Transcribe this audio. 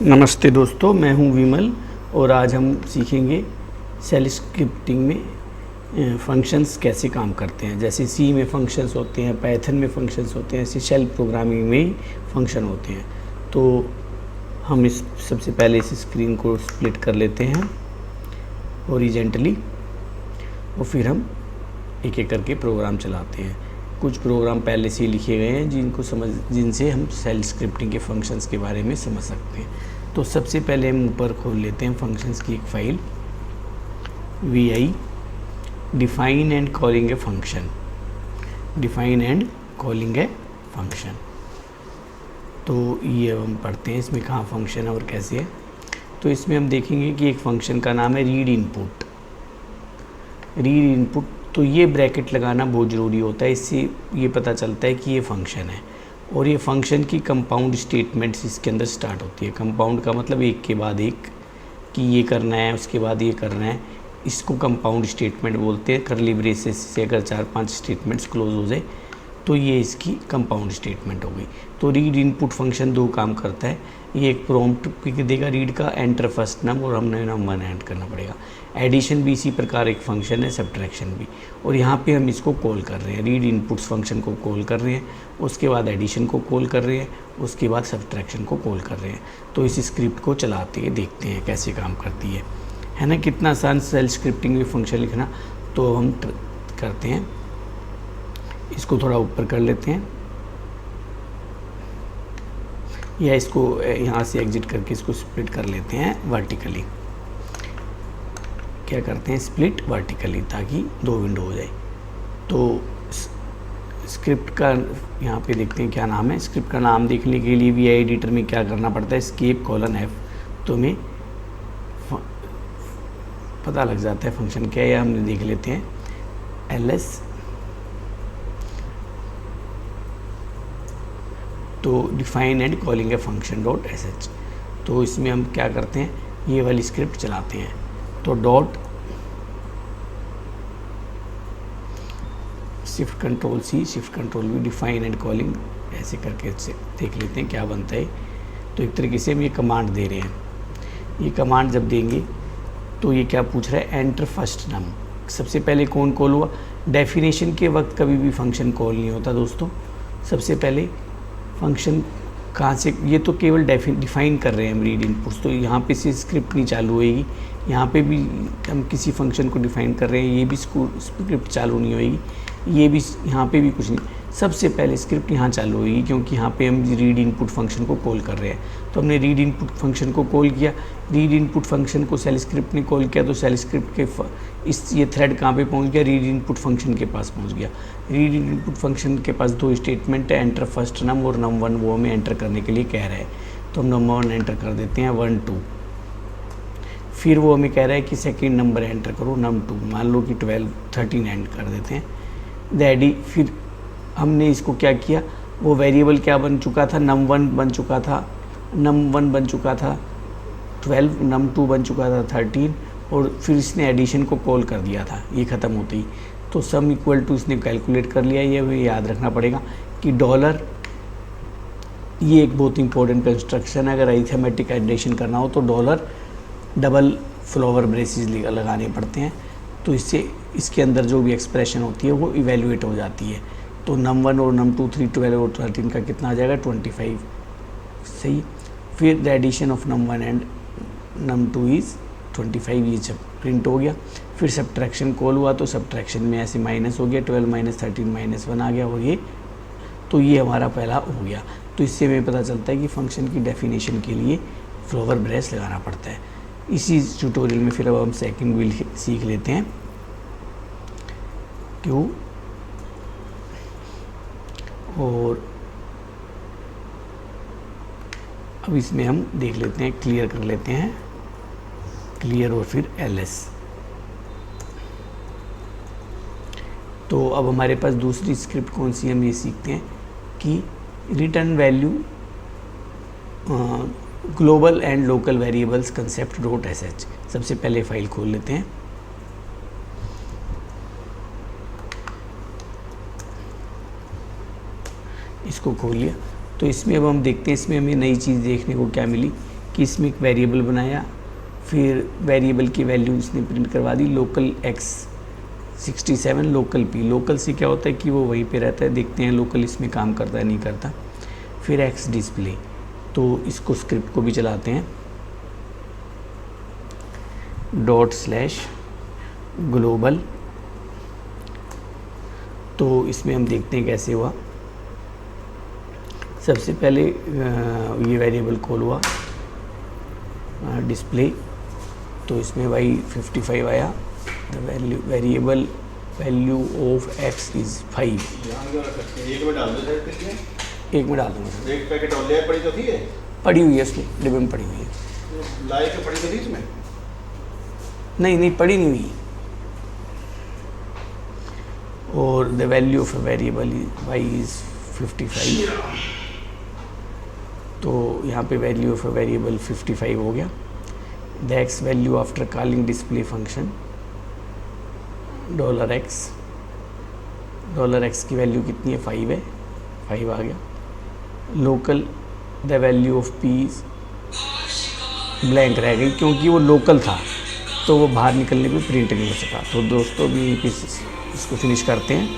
नमस्ते दोस्तों, मैं हूं विमल और आज हम सीखेंगे सेल स्क्रिप्टिंग में फंक्शंस कैसे काम करते हैं। जैसे सी में फंक्शंस होते हैं, पाइथन में फंक्शंस होते हैं, ऐसे शेल प्रोग्रामिंग में ही फंक्शन होते हैं। तो हम इस सबसे पहले इस स्क्रीन को स्प्लिट कर लेते हैं हॉरिजॉन्टली और फिर हम एक एक करके प्रोग्राम चलाते हैं। कुछ प्रोग्राम पहले से ही लिखे गए हैं जिनसे हम सेल स्क्रिप्टिंग के फंक्शंस के बारे में समझ सकते हैं। तो सबसे पहले हम ऊपर खोल लेते हैं फंक्शंस की एक file vi define and calling a function. Define and calling a function, तो ये हम पढ़ते हैं इसमें कहाँ फंक्शन है और कैसे है। तो इसमें हम देखेंगे कि एक फंक्शन का नाम है रीड इनपुट। रीड इनपुट, तो ये ब्रैकेट लगाना बहुत ज़रूरी होता है, इससे ये पता चलता है कि ये फंक्शन है। और ये फंक्शन की कंपाउंड स्टेटमेंट्स इसके अंदर स्टार्ट होती है। कंपाउंड का मतलब एक के बाद एक, कि ये करना है उसके बाद ये करना है, इसको कंपाउंड स्टेटमेंट बोलते हैं। कर्ली ब्रेसेस से अगर 4-5 स्टेटमेंट्स क्लोज हो जाए तो ये इसकी कंपाउंड स्टेटमेंट हो गई। तो रीड इनपुट फंक्शन दो काम करता है। ये एक प्रॉम्प्ट देगा रीड का, एंटर फर्स्ट नम, और हमने नम 1 ऐड करना पड़ेगा। एडिशन भी इसी प्रकार एक फंक्शन है, सब्ट्रैक्शन भी। और यहाँ पे हम इसको कॉल कर रहे हैं, रीड इनपुट्स फंक्शन को कॉल कर रहे हैं, उसके बाद एडिशन को कॉल कर रहे हैं, उसके बाद सब्ट्रैक्शन को कॉल कर रहे हैं। तो इस स्क्रिप्ट को चलाते हैं, देखते हैं कैसे काम करती है ना। कितना आसान सेल स्क्रिप्टिंग में फंक्शन लिखना। तो हम करते हैं, इसको थोड़ा ऊपर कर लेते हैं या इसको यहाँ से एग्जिट करके इसको स्प्लिट कर लेते हैं वर्टिकली। क्या करते हैं, स्प्लिट वर्टिकली, ताकि 2 विंडो हो जाए। तो स्क्रिप्ट का यहाँ पे देखते हैं क्या नाम है। स्क्रिप्ट का नाम देखने के लिए वी आई एडिटर में क्या करना पड़ता है, escape:f। तो हमें पता लग जाता है फंक्शन क्या है, हमने देख लेते हैं ls। तो define and calling a function dot sh। तो इसमें हम क्या करते हैं, ये वाली स्क्रिप्ट चलाते हैं। तो dot shift control C, shift control V, define and calling, ऐसे करके देख लेते हैं क्या बनता है। तो एक तरीके से हम ये कमांड दे रहे हैं। ये कमांड जब देंगे तो ये क्या पूछ रहा है, एंटर फर्स्ट नम। सबसे पहले कौन कॉल हुआ, डेफिनेशन के वक्त कभी भी फंक्शन कॉल नहीं होता दोस्तों। सबसे पहले फंक्शन कहाँ से, ये तो केवल डिफाइन कर रहे हैं हम रीड इनपुट्स, तो यहाँ पे से स्क्रिप्ट नहीं चालू होएगी। यहाँ पे भी हम किसी फंक्शन को डिफाइन कर रहे हैं, ये भी स्क्रिप्ट चालू नहीं होएगी। ये भी यहाँ पे भी कुछ नहीं, सबसे पहले स्क्रिप्ट यहाँ चालू होएगी, क्योंकि यहाँ पे हम रीड इनपुट फंक्शन को कॉल कर रहे हैं। तो हमने रीड इनपुट फंक्शन को कॉल किया, रीड इनपुट फंक्शन को सेल स्क्रिप्ट ने कॉल किया, तो सेल स्क्रिप्ट के ये थ्रेड कहाँ पे पहुँच गया, रीड इनपुट फंक्शन के पास पहुँच गया। रीड इनपुट फंक्शन के पास 2 स्टेटमेंट है, एंटर फर्स्ट नम और num 1, वो हमें एंटर करने के लिए कह रहा है। तो हम num 1 एंटर कर देते हैं, 1 2। फिर वो हमें कह रहा है कि सेकेंड नंबर एंटर करो, num 2, मान लो कि 12 13 एंटर कर देते हैं। दैडी, फिर हमने इसको क्या किया, वो वेरिएबल क्या बन चुका था, num 1 बन चुका था, num 1 बन चुका था 12, num 2 बन चुका था 13, और फिर इसने एडिशन को कॉल कर दिया था ये ख़त्म होते ही। तो सम इक्वल टू इसने कैलकुलेट कर लिया। ये हमें याद रखना पड़ेगा कि डॉलर, ये एक बहुत इंपॉर्टेंट कंस्ट्रक्शन है। अगर अरिथमेटिक एडिशन करना हो तो डॉलर डबल फ्लावर ब्रेसेस लगाने पड़ते हैं, तो इससे इसके अंदर जो भी एक्सप्रेशन होती है वो इवेल्युएट हो जाती है। तो num 1 और num 2 3 12 और 13 का कितना आ जाएगा, 25, सही। फिर the addition of num 1 and num 2 is 25, ये जब प्रिंट हो गया। फिर सब्ट्रैक्शन कॉल हुआ, तो सब्ट्रैक्शन में ऐसे माइनस हो गया, 12 - 13 -1 आ गया, और ये तो ये हमारा पहला हो गया। तो इससे हमें पता चलता है कि फंक्शन की डेफिनेशन के लिए फ्लावर ब्रेस लगाना पड़ता है। इसी ट्यूटोरियल में फिर अब हम सेकंड भी सीख लेते हैं, क्यों। और अब इसमें हम देख लेते हैं, क्लियर कर लेते हैं, क्लियर और फिर ls। तो अब हमारे पास दूसरी स्क्रिप्ट कौन सी, हम ये सीखते हैं कि return value global and local variables concept dot sh। सबसे पहले फाइल खोल लेते हैं, इसको खोल लिया। तो इसमें अब हम देखते हैं, इसमें हमें नई चीज़ देखने को क्या मिली कि इसमें एक वेरिएबल बनाया, फिर वेरिएबल की वैल्यू इसने प्रिंट करवा दी, local x 67 local p। Local से क्या होता है कि वो वहीं पे रहता है, देखते हैं लोकल इसमें काम करता है नहीं करता। फिर x डिस्प्ले, तो इसको स्क्रिप्ट को भी चलाते हैं, ./ग्लोबल। तो इसमें हम देखते हैं कैसे हुआ। सबसे पहले ये वेरिएबल कॉल हुआ डिस्प्ले, तो इसमें भाई 55 आया। The variable value of x is 5। एक में डाल दो सर, किसमें एक में डाल दूँगा सर। एक पैकेट और ले पड़ी तो थी है, पड़ी हुई है उसमें, डिब्बे में पड़ी हुई है। लाई के पड़ी तो थी इसमें। नहीं पड़ी नहीं हुई। और the value of a variable y is 55। तो यहाँ पे वैल्यू ऑफ ए वेरिएबल 55 हो गया। The x value after calling display function $x की वैल्यू कितनी है, 5 है, 5 आ गया। Local the value of p blank रह गई क्योंकि वो लोकल था, तो वो बाहर निकलने पे प्रिंट नहीं हो सका। तो दोस्तों भी इसको फिनिश करते हैं।